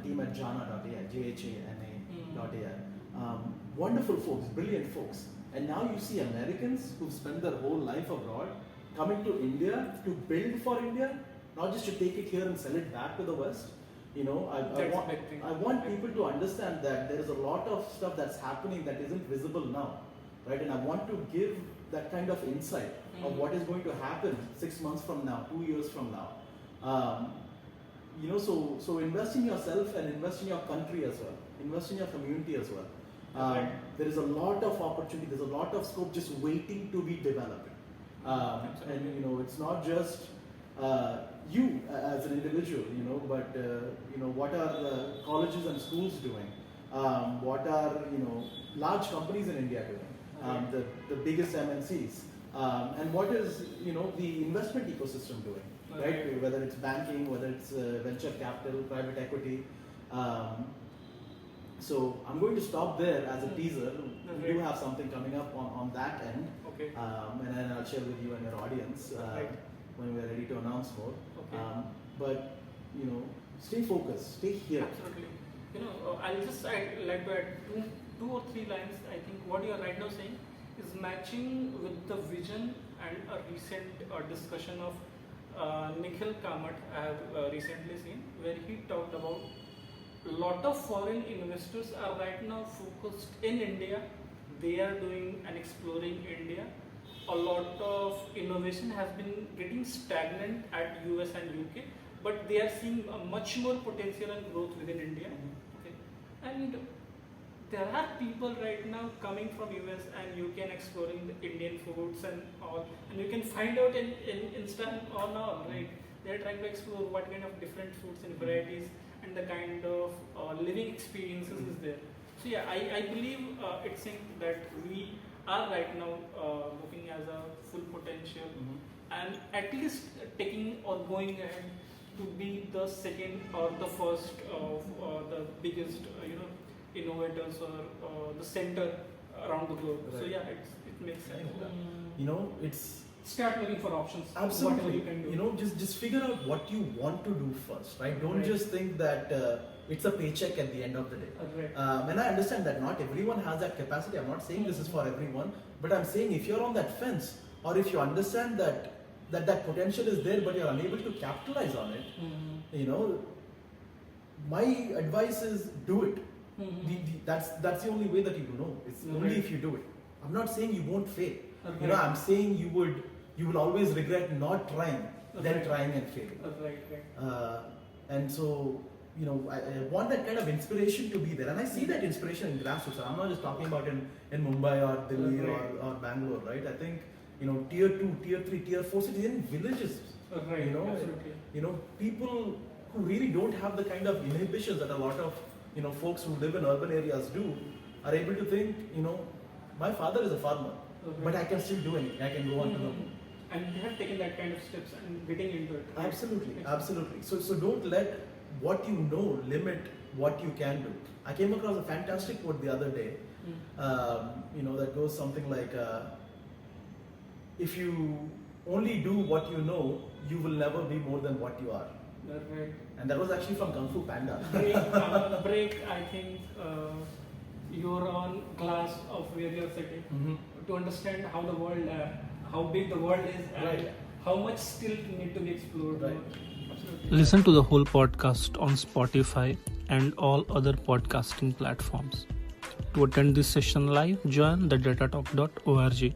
team at Jhana.ai, Jhana.ai. Wonderful folks, brilliant folks. And now you see Americans who've spent their whole life abroad coming to India to build for India, not just to take it here and sell it back to the West. You know, I want people to understand that there is a lot of stuff that's happening that isn't visible now, right? And I want to give that kind of insight of what is going to happen 6 months from now, 2 years from now. You know, so invest in yourself and invest in your country as well. Invest in your community as well. There is a lot of opportunity. There's a lot of scope just waiting to be developed. And you know, it's not just you as an individual, you know, but you know, what are the colleges and schools doing? What are, you know, large companies in India doing? The biggest MNCs, and what is, you know, the investment ecosystem doing, right? Whether it's banking, whether it's venture capital, private equity. So I'm going to stop there as a teaser. We do have something coming up on that end, and then I'll share with you and your audience when we're ready to announce more. But you know, stay focused, stay here. Absolutely. You know, I'd like to add two or three lines. I think what you are right now saying is matching with the vision and a recent discussion of Nikhil Kamath I have recently seen, where he talked about a lot of foreign investors are right now focused in India. They are doing and exploring India. A lot of innovation has been getting stagnant at US and UK, but they are seeing a much more potential and growth within India. And there are people right now coming from US and UK and exploring the Indian foods and all, and you can find out in Insta or now, right? They are trying to explore what kind of different foods and varieties and the kind of living experiences is there. So yeah, I believe it's saying that we are right now looking as a full potential and at least taking or going ahead to be the second or the first of the biggest innovators or the center around the globe. So yeah, it makes sense. You know, it's start looking for options. Absolutely. You can do. You know, just figure out what you want to do first, right? Don't just think that it's a paycheck at the end of the day. And I understand that not everyone has that capacity. I'm not saying this is for everyone, but I'm saying if you're on that fence, or if you understand that potential is there, but you're unable to capitalize on it, you know, my advice is do it. That's the only way that you know. It's only if you do it. I'm not saying you won't fail. You know, I'm saying you will always regret not trying than trying and failing. And so, you know, I want that kind of inspiration to be there, and I see that inspiration in grassroots. I'm not just talking about in Mumbai or Delhi or Bangalore, right? I think, you know, tier 2, tier 3, tier 4 cities, in villages, you know, people who really don't have the kind of inhibitions that a lot of, you know, folks who live in urban areas do, are able to think, you know, my father is a farmer, but I can still do anything. I can go on to the moon. And they have taken that kind of steps and getting into it. Absolutely. So don't let what you know limit what you can do. I came across a fantastic quote the other day, you know, that goes something like, if you only do what you know, you will never be more than what you are. And that was actually from Kung Fu Panda. Break, I think you're on glass of where you're sitting to understand how the world, how big the world is, and how much still need to be explored. Listen to the whole podcast on Spotify and all other podcasting platforms. To attend this session live, join the datatalk.org.